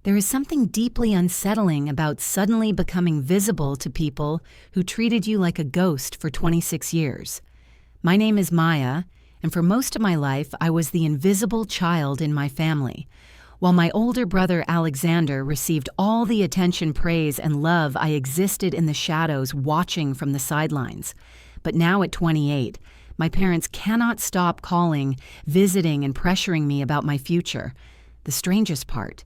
There is something deeply unsettling about suddenly becoming visible to people who treated you like a ghost for 26 years. My name is Maya, and for most of my life, I was the invisible child in my family. While my older brother Alexander received all the attention, praise, and love, I existed in the shadows watching from the sidelines. But now at 28, my parents cannot stop calling, visiting, and pressuring me about my future. The strangest part,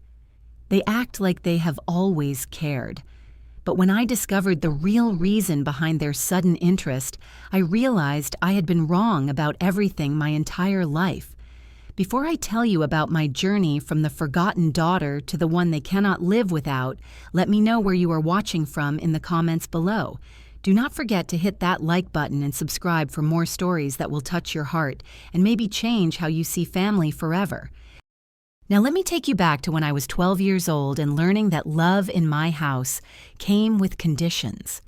they act like they have always cared. But when I discovered the real reason behind their sudden interest, I realized I had been wrong about everything my entire life. Before I tell you about my journey from the forgotten daughter to the one they cannot live without, let me know where you are watching from in the comments below. Do not forget to hit that like button and subscribe for more stories that will touch your heart and maybe change how you see family forever. Now let me take you back to when I was 12 years old and learning that love in my house came with conditions.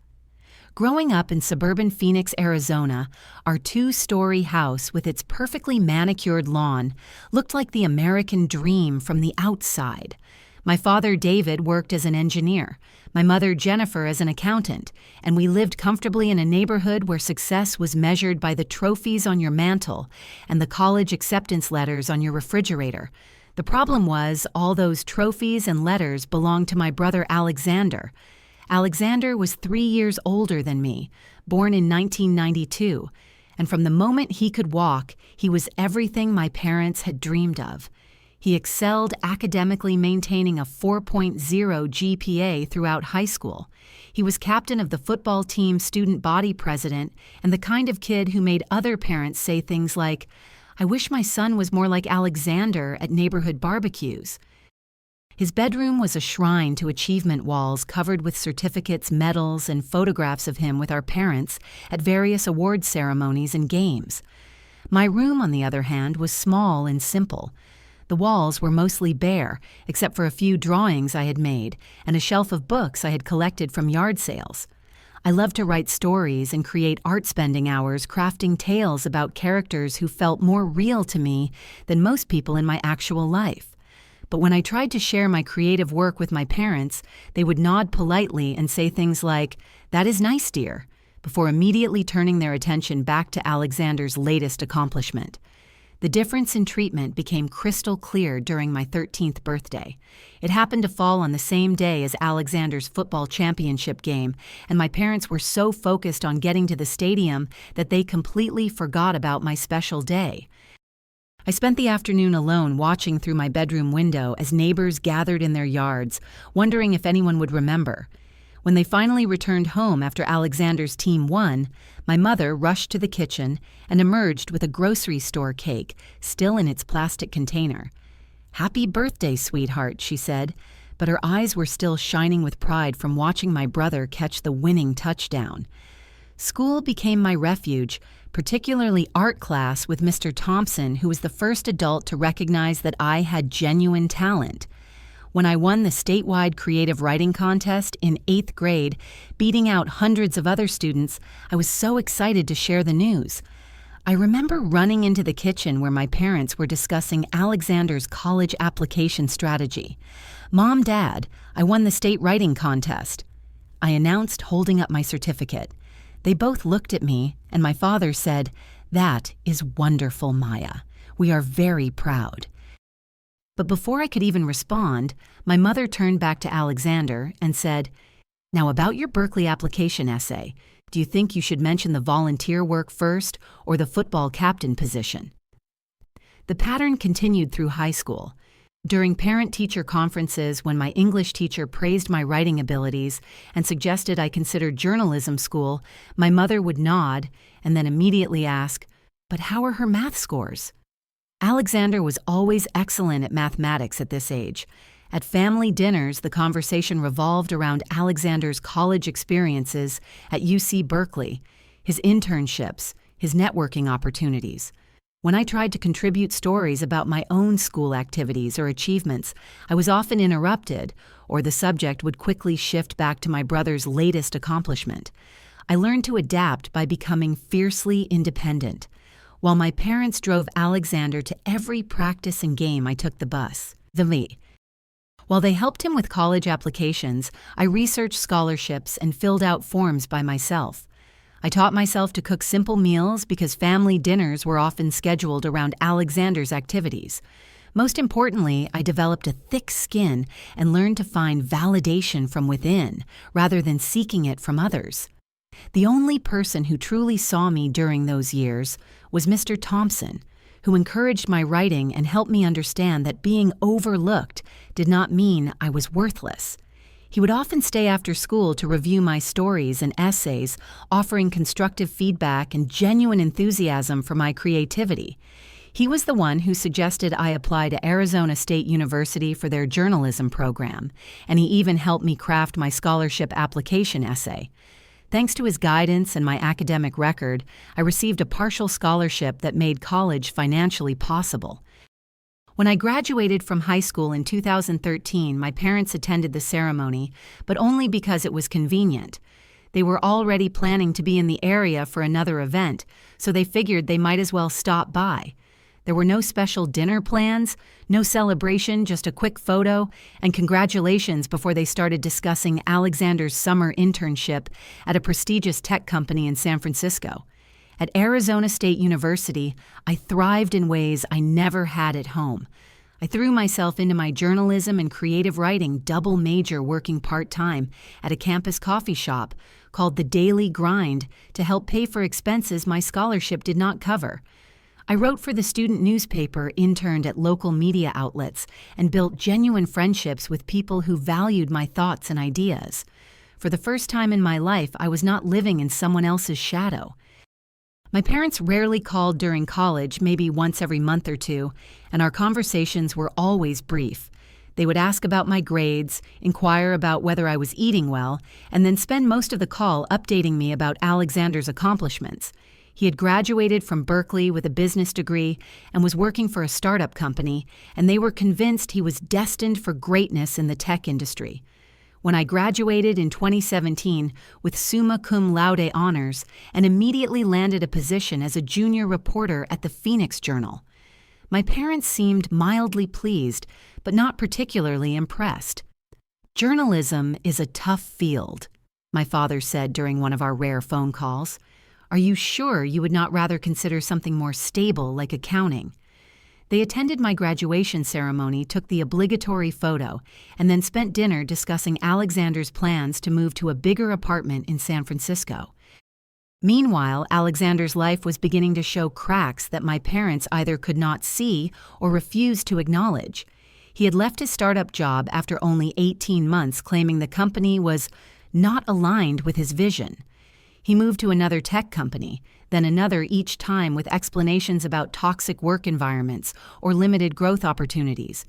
Growing up in suburban Phoenix, Arizona, our two-story house with its perfectly manicured lawn looked like the American dream from the outside. My father, David, worked as an engineer, my mother, Jennifer, as an accountant, and we lived comfortably in a neighborhood where success was measured by the trophies on your mantle and the college acceptance letters on your refrigerator. The problem was, all those trophies and letters belonged to my brother Alexander. Alexander was 3 years older than me, born in 1992, and from the moment he could walk, he was everything my parents had dreamed of. He excelled academically, maintaining a 4.0 GPA throughout high school. He was captain of the football team, student body president, and the kind of kid who made other parents say things like, "I wish my son was more like Alexander" at neighborhood barbecues. His bedroom was a shrine to achievement walls covered with certificates, medals, and photographs of him with our parents at various award ceremonies and games. My room, on the other hand, was small and simple. The walls were mostly bare, except for a few drawings I had made and a shelf of books I had collected from yard sales. I loved to write stories and create art, spending hours crafting tales about characters who felt more real to me than most people in my actual life. But when I tried to share my creative work with my parents, they would nod politely and say things like, "That is nice, dear," before immediately turning their attention back to Alexander's latest accomplishment. The difference in treatment became crystal clear during my 13th birthday. It happened to fall on the same day as Alexander's football championship game, and my parents were so focused on getting to the stadium that they completely forgot about my special day. I spent the afternoon alone watching through my bedroom window as neighbors gathered in their yards, wondering if anyone would remember. When they finally returned home after Alexander's team won, my mother rushed to the kitchen and emerged with a grocery store cake, still in its plastic container. "Happy birthday, sweetheart," she said, but her eyes were still shining with pride from watching my brother catch the winning touchdown. School became my refuge, particularly art class with Mr. Thompson, who was the first adult to recognize that I had genuine talent. When I won the statewide creative writing contest in 8th grade, beating out hundreds of other students, I was so excited to share the news. I remember running into the kitchen where my parents were discussing Alexander's college application strategy. "Mom, Dad, I won the state writing contest," I announced, holding up my certificate. They both looked at me, and my father said, "That is wonderful, Maya. We are very proud." But before I could even respond, my mother turned back to Alexander and said, "Now about your Berkeley application essay, do you think you should mention the volunteer work first or the football captain position?" The pattern continued through high school. During parent-teacher conferences, when my English teacher praised my writing abilities and suggested I consider journalism school, my mother would nod and then immediately ask, "But how are her math scores?" Alexander was always excellent at mathematics at this age. At family dinners, the conversation revolved around Alexander's college experiences at UC Berkeley, his internships, his networking opportunities. When I tried to contribute stories about my own school activities or achievements, I was often interrupted, or the subject would quickly shift back to my brother's latest accomplishment. I learned to adapt by becoming fiercely independent. While my parents drove Alexander to every practice and game, I took the bus. While they helped him with college applications, I researched scholarships and filled out forms by myself. I taught myself to cook simple meals because family dinners were often scheduled around Alexander's activities. Most importantly, I developed a thick skin and learned to find validation from within rather than seeking it from others. The only person who truly saw me during those years was Mr. Thompson, who encouraged my writing and helped me understand that being overlooked did not mean I was worthless. He would often stay after school to review my stories and essays, offering constructive feedback and genuine enthusiasm for my creativity. He was the one who suggested I apply to Arizona State University for their journalism program, and he even helped me craft my scholarship application essay. Thanks to his guidance and my academic record, I received a partial scholarship that made college financially possible. When I graduated from high school in 2013, my parents attended the ceremony, but only because it was convenient. They were already planning to be in the area for another event, so they figured they might as well stop by. There were no special dinner plans, no celebration, just a quick photo, and congratulations before they started discussing Alexander's summer internship at a prestigious tech company in San Francisco. At Arizona State University, I thrived in ways I never had at home. I threw myself into my journalism and creative writing double major working part-time at a campus coffee shop called The Daily Grind to help pay for expenses my scholarship did not cover. I wrote for the student newspaper, interned at local media outlets, and built genuine friendships with people who valued my thoughts and ideas. For the first time in my life, I was not living in someone else's shadow. My parents rarely called during college, maybe once every month or two, and our conversations were always brief. They would ask about my grades, inquire about whether I was eating well, and then spend most of the call updating me about Alexander's accomplishments. He had graduated from Berkeley with a business degree and was working for a startup company, and they were convinced he was destined for greatness in the tech industry. When I graduated in 2017 with summa cum laude honors and immediately landed a position as a junior reporter at the Phoenix Journal, my parents seemed mildly pleased, but not particularly impressed. "Journalism is a tough field," my father said during one of our rare phone calls. "Are you sure you would not rather consider something more stable like accounting?" They attended my graduation ceremony, took the obligatory photo, and then spent dinner discussing Alexander's plans to move to a bigger apartment in San Francisco. Meanwhile, Alexander's life was beginning to show cracks that my parents either could not see or refused to acknowledge. He had left his startup job after only 18 months, claiming the company was not aligned with his vision. He moved to another tech company, then another each time with explanations about toxic work environments or limited growth opportunities.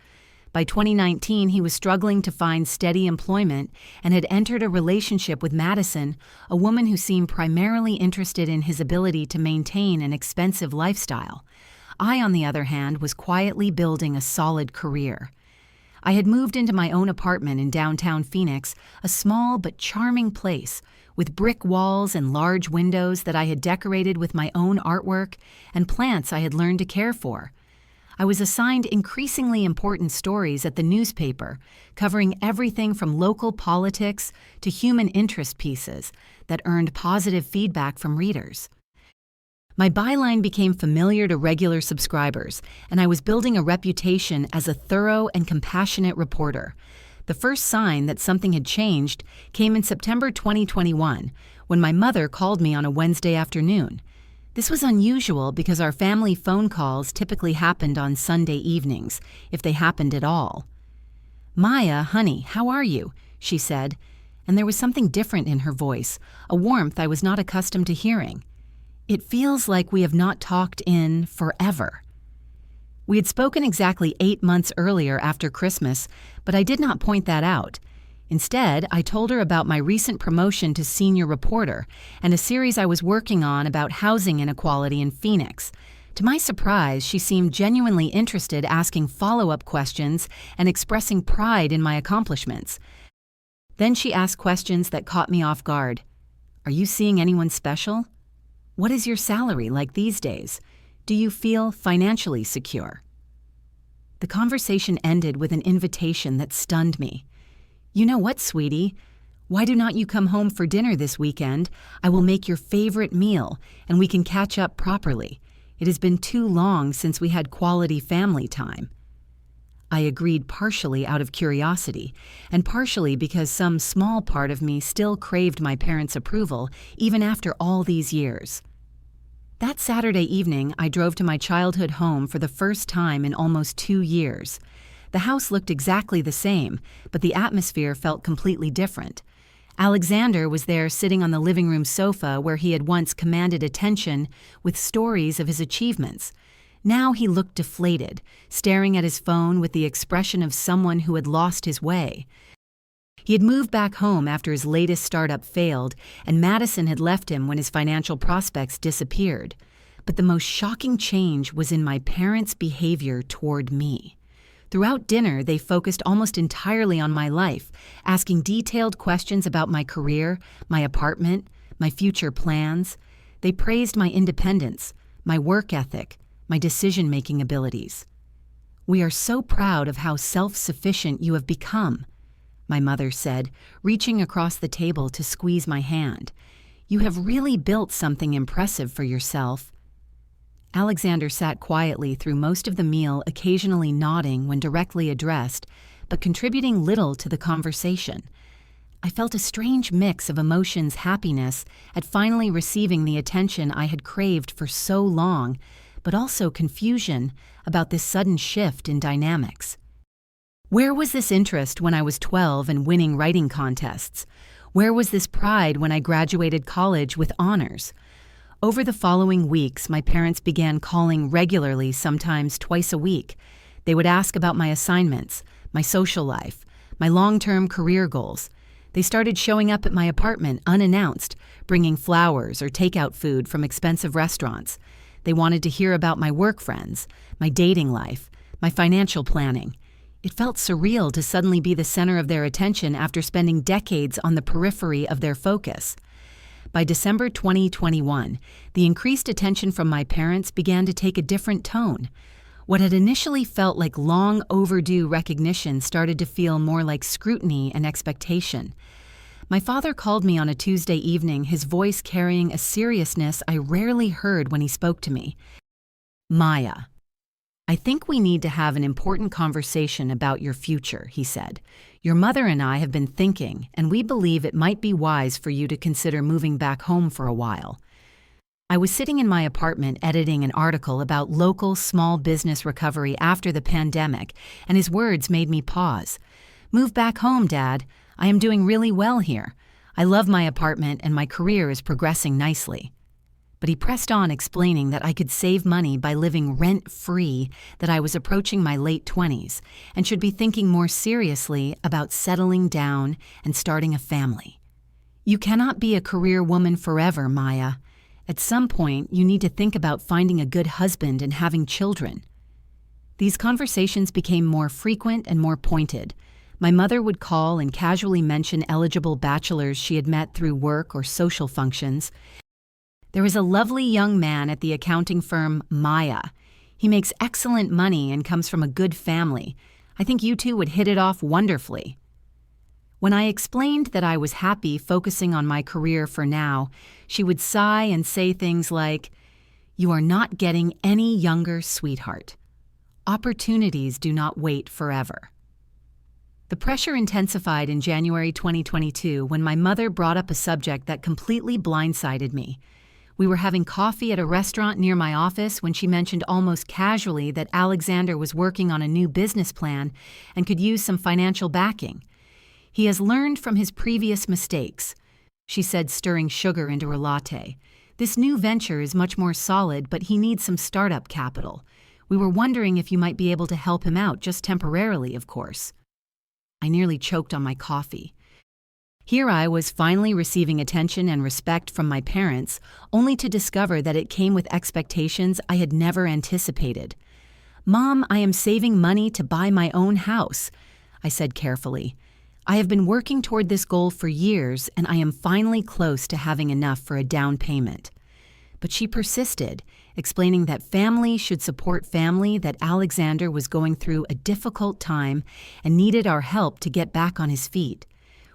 By 2019, he was struggling to find steady employment and had entered a relationship with Madison, a woman who seemed primarily interested in his ability to maintain an expensive lifestyle. I, on the other hand, was quietly building a solid career. I had moved into my own apartment in downtown Phoenix, a small but charming place, with brick walls and large windows that I had decorated with my own artwork and plants I had learned to care for. I was assigned increasingly important stories at the newspaper, covering everything from local politics to human interest pieces that earned positive feedback from readers. My byline became familiar to regular subscribers, and I was building a reputation as a thorough and compassionate reporter. The first sign that something had changed came in September 2021, when my mother called me on a Wednesday afternoon. This was unusual because our family phone calls typically happened on Sunday evenings, if they happened at all. "Maya, honey, how are you?" she said, and there was something different in her voice, a warmth I was not accustomed to hearing. "It feels like we have not talked in forever." We had spoken exactly 8 months earlier after Christmas, but I did not point that out. Instead, I told her about my recent promotion to senior reporter and a series I was working on about housing inequality in Phoenix. To my surprise, she seemed genuinely interested, asking follow-up questions and expressing pride in my accomplishments. Then she asked questions that caught me off guard. "Are you seeing anyone special? What is your salary like these days? Do you feel financially secure?" The conversation ended with an invitation that stunned me. "You know what, sweetie? Why do not you come home for dinner this weekend? I will make your favorite meal, and we can catch up properly. It has been too long since we had quality family time." I agreed, partially out of curiosity, and partially because some small part of me still craved my parents' approval, even after all these years. That Saturday evening, I drove to my childhood home for the first time in almost 2 years. The house looked exactly the same, but the atmosphere felt completely different. Alexander was there sitting on the living room sofa where he had once commanded attention with stories of his achievements. Now he looked deflated, staring at his phone with the expression of someone who had lost his way. He had moved back home after his latest startup failed, and Madison had left him when his financial prospects disappeared. But the most shocking change was in my parents' behavior toward me. Throughout dinner, they focused almost entirely on my life, asking detailed questions about my career, my apartment, my future plans. They praised my independence, my work ethic, my decision-making abilities. "We are so proud of how self-sufficient you have become," my mother said, reaching across the table to squeeze my hand. "You have really built something impressive for yourself." Alexander sat quietly through most of the meal, occasionally nodding when directly addressed, but contributing little to the conversation. I felt a strange mix of emotions: happiness at finally receiving the attention I had craved for so long, but also confusion about this sudden shift in dynamics. Where was this interest when I was 12 and winning writing contests? Where was this pride when I graduated college with honors? Over the following weeks, my parents began calling regularly, sometimes twice a week. They would ask about my assignments, my social life, my long-term career goals. They started showing up at my apartment unannounced, bringing flowers or takeout food from expensive restaurants. They wanted to hear about my work friends, my dating life, my financial planning. It felt surreal to suddenly be the center of their attention after spending decades on the periphery of their focus. By December 2021, the increased attention from my parents began to take a different tone. What had initially felt like long overdue recognition started to feel more like scrutiny and expectation. My father called me on a Tuesday evening, his voice carrying a seriousness I rarely heard when he spoke to me. "Maya, I think we need to have an important conversation about your future," he said. "Your mother and I have been thinking, and we believe it might be wise for you to consider moving back home for a while." I was sitting in my apartment editing an article about local small business recovery after the pandemic, and his words made me pause. "Move back home, Dad. I am doing really well here. I love my apartment and my career is progressing nicely." But he pressed on, explaining that I could save money by living rent-free, that I was approaching my late 20s, and should be thinking more seriously about settling down and starting a family. "You cannot be a career woman forever, Maya. At some point, you need to think about finding a good husband and having children." These conversations became more frequent and more pointed. My mother would call and casually mention eligible bachelors she had met through work or social functions. "There is a lovely young man at the accounting firm Maya. He makes excellent money and comes from a good family. I think you two would hit it off wonderfully." When I explained that I was happy focusing on my career for now, she would sigh and say things like, "You are not getting any younger, sweetheart. Opportunities do not wait forever." The pressure intensified in January 2022 when my mother brought up a subject that completely blindsided me. We were having coffee at a restaurant near my office when she mentioned almost casually that Alexander was working on a new business plan and could use some financial backing. "He has learned from his previous mistakes," she said, stirring sugar into her latte. "This new venture is much more solid, but he needs some startup capital. We were wondering if you might be able to help him out, just temporarily, of course." I nearly choked on my coffee. Here I was finally receiving attention and respect from my parents, only to discover that it came with expectations I had never anticipated. "Mom, I am saving money to buy my own house," I said carefully. "I have been working toward this goal for years, and I am finally close to having enough for a down payment." But she persisted, explaining that family should support family, that Alexander was going through a difficult time and needed our help to get back on his feet.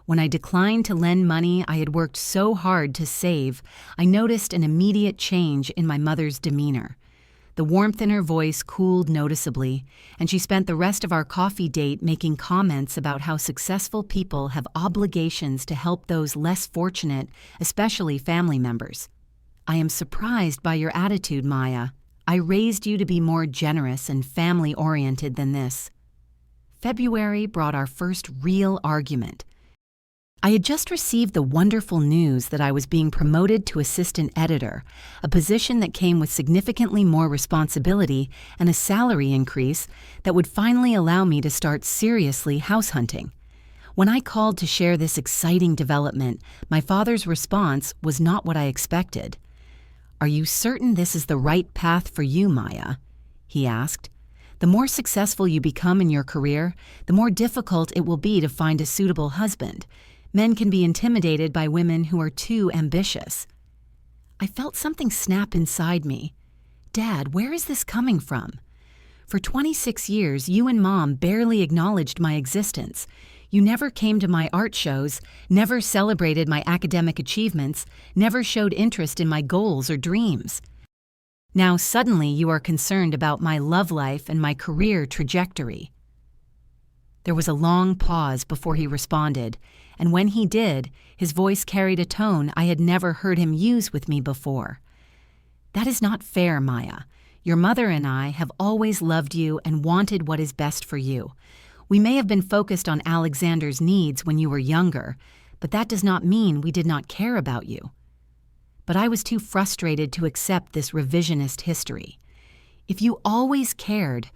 When I declined to lend money I had worked so hard to save, I noticed an immediate change in my mother's demeanor. The warmth in her voice cooled noticeably, and she spent the rest of our coffee date making comments about how successful people have obligations to help those less fortunate, especially family members. "I am surprised by your attitude, Maya. I raised you to be more generous and family-oriented than this." February brought our first real argument. I had just received the wonderful news that I was being promoted to assistant editor, a position that came with significantly more responsibility and a salary increase that would finally allow me to start seriously house hunting. When I called to share this exciting development, my father's response was not what I expected. "Are you certain this is the right path for you, Maya?" he asked. "The more successful you become in your career, the more difficult it will be to find a suitable husband. Men can be intimidated by women who are too ambitious." I felt something snap inside me. "Dad, where is this coming from? For 26 years, you and Mom barely acknowledged my existence. You never came to my art shows, never celebrated my academic achievements, never showed interest in my goals or dreams. Now suddenly you are concerned about my love life and my career trajectory." There was a long pause before he responded, and when he did, his voice carried a tone I had never heard him use with me before. "That is not fair, Maya. Your mother and I have always loved you and wanted what is best for you. We may have been focused on Alexander's needs when you were younger, but that does not mean we did not care about you." But I was too frustrated to accept this revisionist history. If you always cared,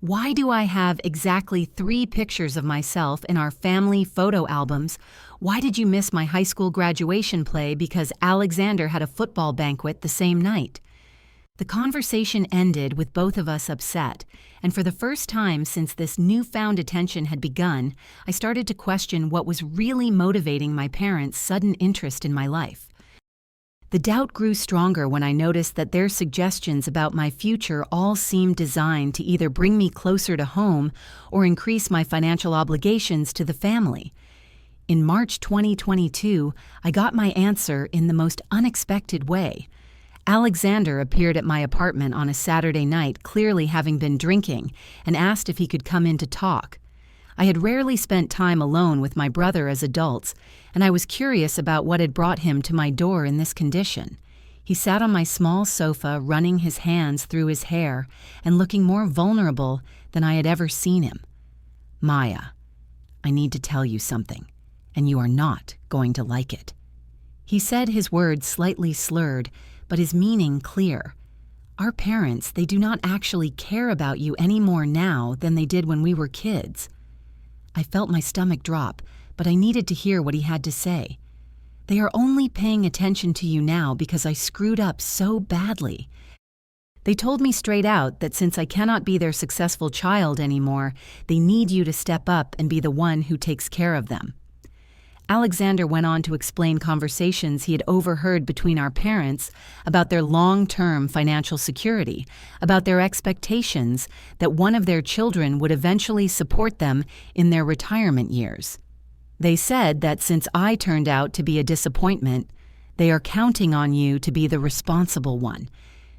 why do I have exactly 3 pictures of myself in our family photo albums? Why did you miss my high school graduation play because Alexander had a football banquet the same night? The conversation ended with both of us upset, and for the first time since this newfound attention had begun, I started to question what was really motivating my parents' sudden interest in my life. The doubt grew stronger when I noticed that their suggestions about my future all seemed designed to either bring me closer to home or increase my financial obligations to the family. In March 2022, I got my answer in the most unexpected way. Alexander appeared at my apartment on a Saturday night, clearly having been drinking, and asked if he could come in to talk. I had rarely spent time alone with my brother as adults, and I was curious about what had brought him to my door in this condition. He sat on my small sofa, running his hands through his hair and looking more vulnerable than I had ever seen him. "Maya, I need to tell you something, and you are not going to like it." He said his words slightly slurred, but his meaning clear. Our parents, they do not actually care about you any more now than they did when we were kids. I felt my stomach drop, but I needed to hear what he had to say. "They are only paying attention to you now because I screwed up so badly. They told me straight out that since I cannot be their successful child anymore, they need you to step up and be the one who takes care of them." Alexander went on to explain conversations he had overheard between our parents about their long-term financial security, about their expectations that one of their children would eventually support them in their retirement years. They said that since I turned out to be a disappointment, they are counting on you to be the responsible one.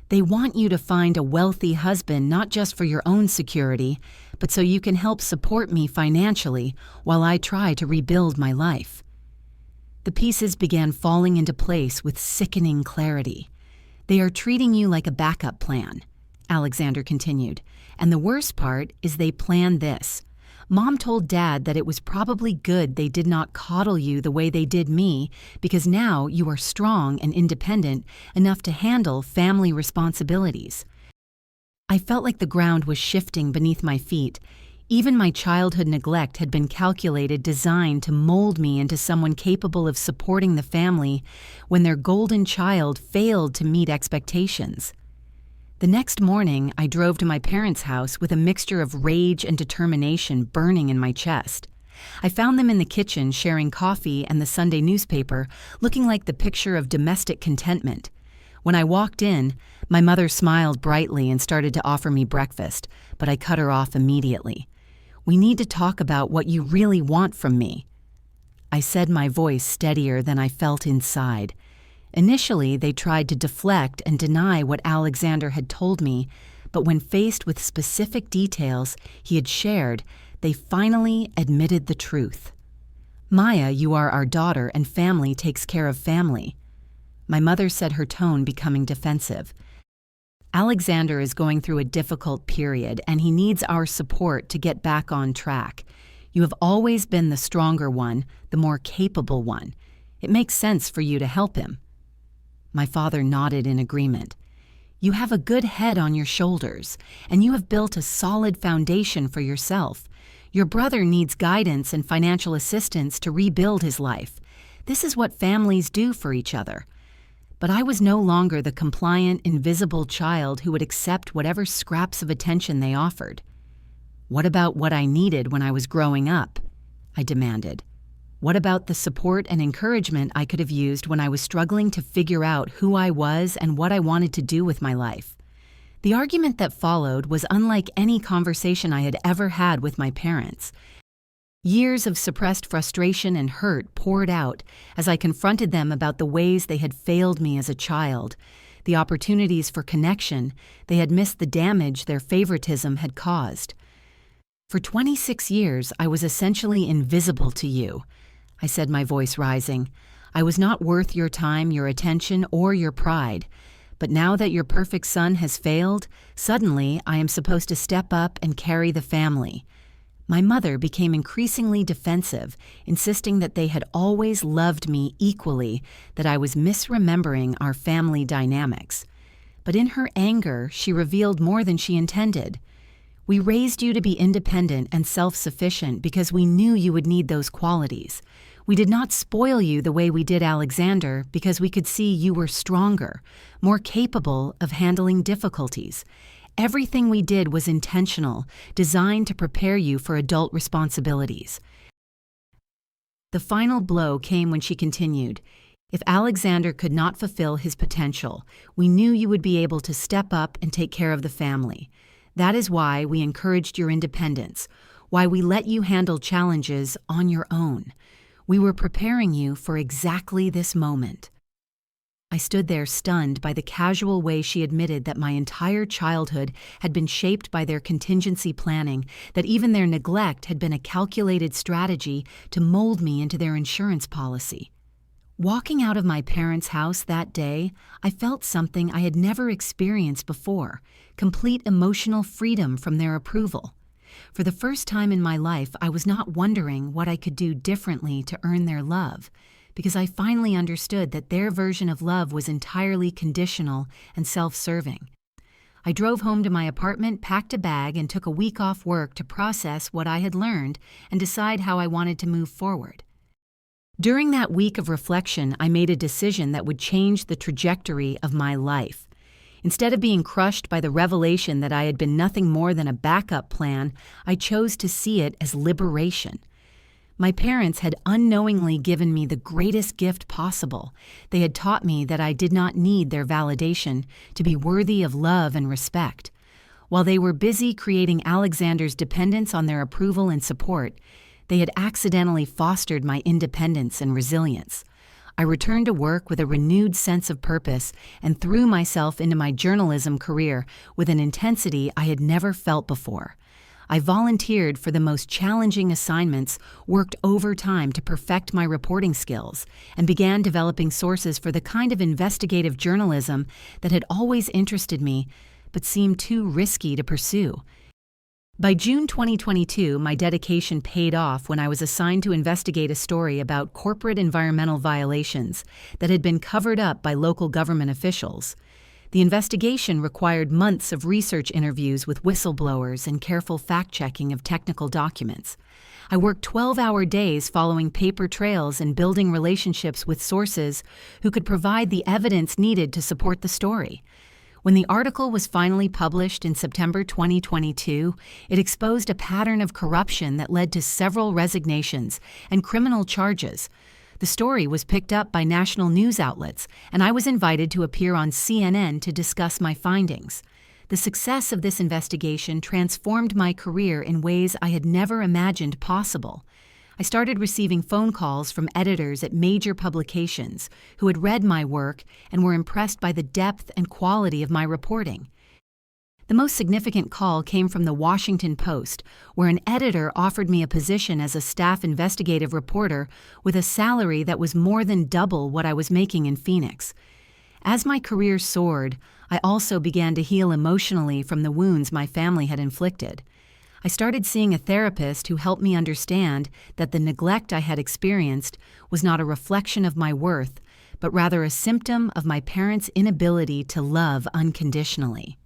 They want you to find a wealthy husband not just for your own security, but so you can help support me financially while I try to rebuild my life. The pieces began falling into place with sickening clarity. "They are treating you like a backup plan," Alexander continued, "and the worst part is they planned this. Mom told Dad that it was probably good they did not coddle you the way they did me because now you are strong and independent enough to handle family responsibilities." I felt like the ground was shifting beneath my feet. Even my childhood neglect had been designed to mold me into someone capable of supporting the family when their golden child failed to meet expectations. The next morning, I drove to my parents' house with a mixture of rage and determination burning in my chest. I found them in the kitchen sharing coffee and the Sunday newspaper, looking like the picture of domestic contentment. When I walked in, my mother smiled brightly and started to offer me breakfast, but I cut her off immediately. "We need to talk about what you really want from me." I said, my voice steadier than I felt inside. Initially, they tried to deflect and deny what Alexander had told me, but when faced with specific details he had shared, they finally admitted the truth. "Maya, you are our daughter, and family takes care of family." My mother said, her tone becoming defensive. "Alexander is going through a difficult period, and he needs our support to get back on track. You have always been the stronger one, the more capable one. It makes sense for you to help him." My father nodded in agreement. "You have a good head on your shoulders, and you have built a solid foundation for yourself. Your brother needs guidance and financial assistance to rebuild his life. This is what families do for each other." But I was no longer the compliant, invisible child who would accept whatever scraps of attention they offered. "What about what I needed when I was growing up?" I demanded. "What about the support and encouragement I could have used when I was struggling to figure out who I was and what I wanted to do with my life?" The argument that followed was unlike any conversation I had ever had with my parents. Years of suppressed frustration and hurt poured out as I confronted them about the ways they had failed me as a child, the opportunities for connection they had missed, the damage their favoritism had caused. "For 26 years, I was essentially invisible to you," I said, my voice rising. "I was not worth your time, your attention, or your pride. But now that your perfect son has failed, suddenly I am supposed to step up and carry the family." My mother became increasingly defensive, insisting that they had always loved me equally, that I was misremembering our family dynamics. But in her anger, she revealed more than she intended. "We raised you to be independent and self-sufficient because we knew you would need those qualities. We did not spoil you the way we did Alexander because we could see you were stronger, more capable of handling difficulties. Everything we did was intentional, designed to prepare you for adult responsibilities." The final blow came when she continued, "If Alexander could not fulfill his potential, we knew you would be able to step up and take care of the family. That is why we encouraged your independence, why we let you handle challenges on your own. We were preparing you for exactly this moment." I stood there stunned by the casual way she admitted that my entire childhood had been shaped by their contingency planning, that even their neglect had been a calculated strategy to mold me into their insurance policy. Walking out of my parents' house that day, I felt something I had never experienced before, complete emotional freedom from their approval. For the first time in my life, I was not wondering what I could do differently to earn their love, because I finally understood that their version of love was entirely conditional and self-serving. I drove home to my apartment, packed a bag, and took a week off work to process what I had learned and decide how I wanted to move forward. During that week of reflection, I made a decision that would change the trajectory of my life. Instead of being crushed by the revelation that I had been nothing more than a backup plan, I chose to see it as liberation. My parents had unknowingly given me the greatest gift possible. They had taught me that I did not need their validation to be worthy of love and respect. While they were busy creating Alexander's dependence on their approval and support, they had accidentally fostered my independence and resilience. I returned to work with a renewed sense of purpose and threw myself into my journalism career with an intensity I had never felt before. I volunteered for the most challenging assignments, worked overtime to perfect my reporting skills, and began developing sources for the kind of investigative journalism that had always interested me but seemed too risky to pursue. By June 2022, my dedication paid off when I was assigned to investigate a story about corporate environmental violations that had been covered up by local government officials. The investigation required months of research interviews with whistleblowers and careful fact-checking of technical documents. I worked 12-hour days following paper trails and building relationships with sources who could provide the evidence needed to support the story. When the article was finally published in September 2022, it exposed a pattern of corruption that led to several resignations and criminal charges. The story was picked up by national news outlets, and I was invited to appear on CNN to discuss my findings. The success of this investigation transformed my career in ways I had never imagined possible. I started receiving phone calls from editors at major publications who had read my work and were impressed by the depth and quality of my reporting. The most significant call came from the Washington Post, where an editor offered me a position as a staff investigative reporter with a salary that was more than double what I was making in Phoenix. As my career soared, I also began to heal emotionally from the wounds my family had inflicted. I started seeing a therapist who helped me understand that the neglect I had experienced was not a reflection of my worth, but rather a symptom of my parents' inability to love unconditionally.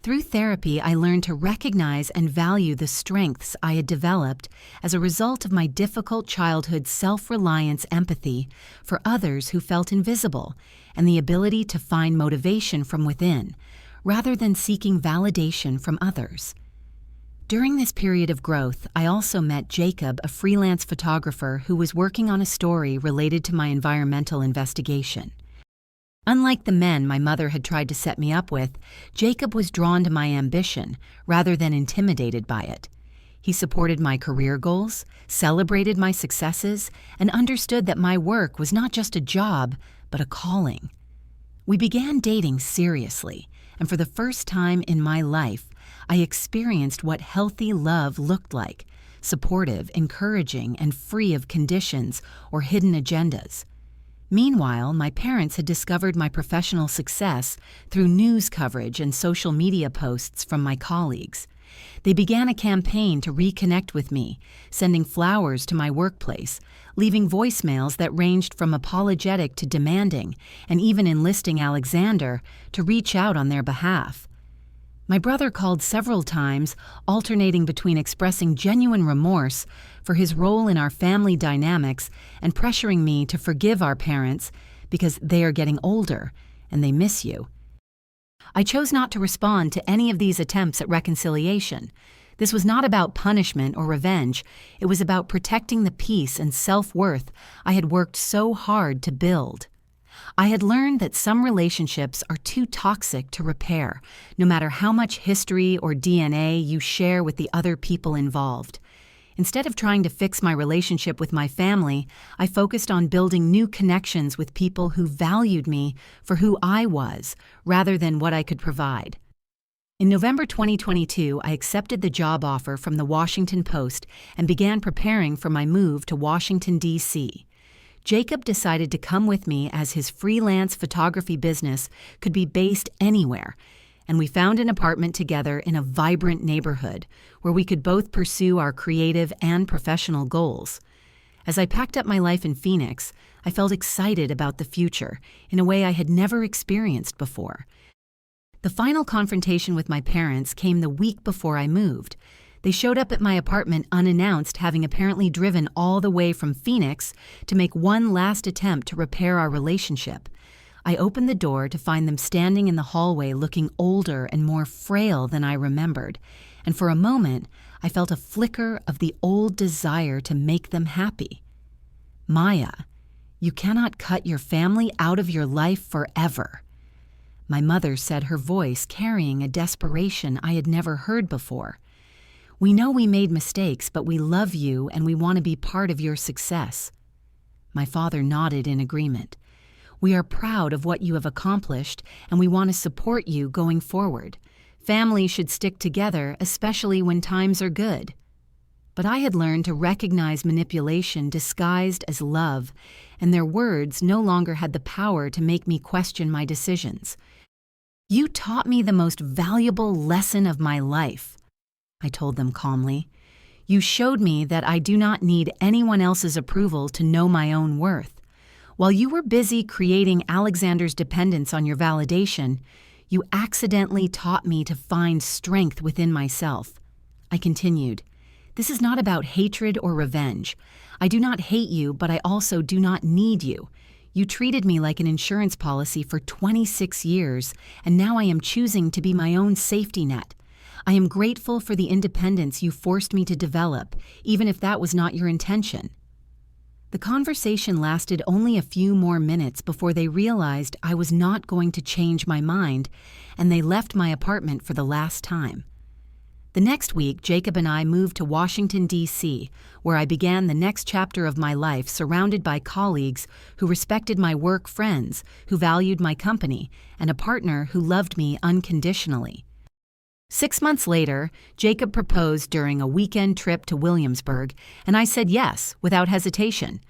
Through therapy, I learned to recognize and value the strengths I had developed as a result of my difficult childhood self-reliance empathy for others who felt invisible and the ability to find motivation from within, rather than seeking validation from others. During this period of growth, I also met Jacob, a freelance photographer who was working on a story related to my environmental investigation. Unlike the men my mother had tried to set me up with, Jacob was drawn to my ambition rather than intimidated by it. He supported my career goals, celebrated my successes, and understood that my work was not just a job, but a calling. We began dating seriously, and for the first time in my life, I experienced what healthy love looked like: supportive, encouraging, and free of conditions or hidden agendas. Meanwhile, my parents had discovered my professional success through news coverage and social media posts from my colleagues. They began a campaign to reconnect with me, sending flowers to my workplace, leaving voicemails that ranged from apologetic to demanding, and even enlisting Alexander to reach out on their behalf. My brother called several times, alternating between expressing genuine remorse for his role in our family dynamics and pressuring me to forgive our parents because they are getting older and they miss you. I chose not to respond to any of these attempts at reconciliation. This was not about punishment or revenge. It was about protecting the peace and self-worth I had worked so hard to build. I had learned that some relationships are too toxic to repair, no matter how much history or DNA you share with the other people involved. Instead of trying to fix my relationship with my family, I focused on building new connections with people who valued me for who I was, rather than what I could provide. In November 2022, I accepted the job offer from the Washington Post and began preparing for my move to Washington, D.C. Jacob decided to come with me as his freelance photography business could be based anywhere, and we found an apartment together in a vibrant neighborhood where we could both pursue our creative and professional goals. As I packed up my life in Phoenix, I felt excited about the future in a way I had never experienced before. The final confrontation with my parents came the week before I moved. They showed up at my apartment unannounced, having apparently driven all the way from Phoenix to make one last attempt to repair our relationship. I opened the door to find them standing in the hallway looking older and more frail than I remembered, and for a moment I felt a flicker of the old desire to make them happy. Maya, you cannot cut your family out of your life forever. My mother said, her voice carrying a desperation I had never heard before. We know we made mistakes, but we love you and we want to be part of your success. My father nodded in agreement. We are proud of what you have accomplished, and we want to support you going forward. Families should stick together, especially when times are good. But I had learned to recognize manipulation disguised as love, and their words no longer had the power to make me question my decisions. You taught me the most valuable lesson of my life, I told them calmly. You showed me that I do not need anyone else's approval to know my own worth. While you were busy creating Alexander's dependence on your validation, you accidentally taught me to find strength within myself. I continued, this is not about hatred or revenge. I do not hate you, but I also do not need you. You treated me like an insurance policy for 26 years, and now I am choosing to be my own safety net. I am grateful for the independence you forced me to develop, even if that was not your intention. The conversation lasted only a few more minutes before they realized I was not going to change my mind, and they left my apartment for the last time. The next week, Jacob and I moved to Washington, D.C., where I began the next chapter of my life surrounded by colleagues who respected my work, friends who valued my company, and a partner who loved me unconditionally. 6 months later, Jacob proposed during a weekend trip to Williamsburg, and I said yes, without hesitation.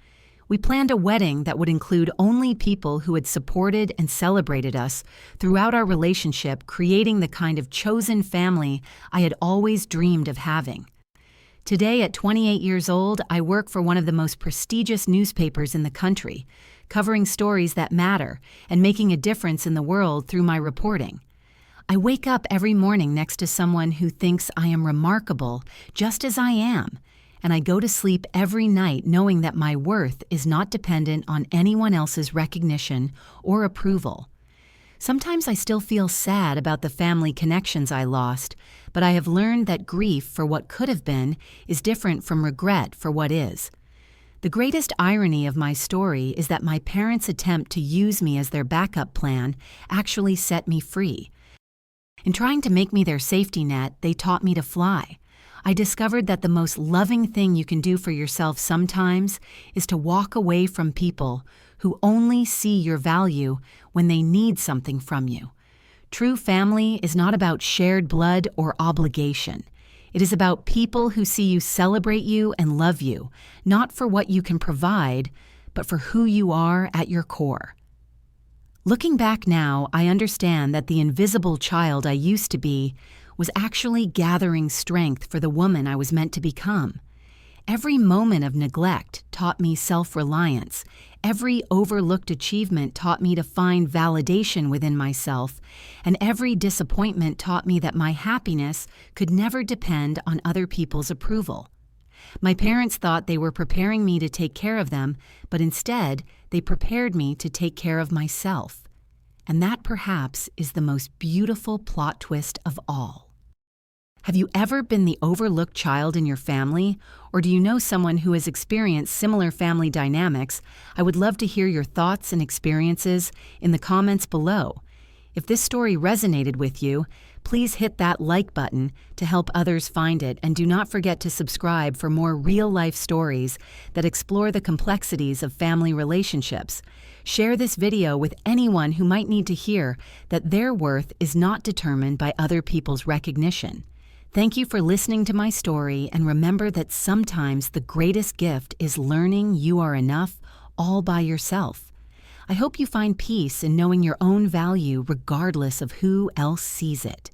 We planned a wedding that would include only people who had supported and celebrated us throughout our relationship, creating the kind of chosen family I had always dreamed of having. Today, at 28 years old, I work for one of the most prestigious newspapers in the country, covering stories that matter and making a difference in the world through my reporting. I wake up every morning next to someone who thinks I am remarkable, just as I am, and I go to sleep every night knowing that my worth is not dependent on anyone else's recognition or approval. Sometimes I still feel sad about the family connections I lost, but I have learned that grief for what could have been is different from regret for what is. The greatest irony of my story is that my parents' attempt to use me as their backup plan actually set me free. In trying to make me their safety net, they taught me to fly. I discovered that the most loving thing you can do for yourself sometimes is to walk away from people who only see your value when they need something from you. True family is not about shared blood or obligation. It is about people who see you, celebrate you, and love you, not for what you can provide, but for who you are at your core. Looking back now, I understand that the invisible child I used to be was actually gathering strength for the woman I was meant to become. Every moment of neglect taught me self-reliance. Every overlooked achievement taught me to find validation within myself, and every disappointment taught me that my happiness could never depend on other people's approval. My parents thought they were preparing me to take care of them, but instead, they prepared me to take care of myself. And that perhaps is the most beautiful plot twist of all. Have you ever been the overlooked child in your family, or do you know someone who has experienced similar family dynamics? I would love to hear your thoughts and experiences in the comments below. If this story resonated with you, please hit that like button to help others find it, and do not forget to subscribe for more real-life stories that explore the complexities of family relationships. Share this video with anyone who might need to hear that their worth is not determined by other people's recognition. Thank you for listening to my story, and remember that sometimes the greatest gift is learning you are enough all by yourself. I hope you find peace in knowing your own value regardless of who else sees it.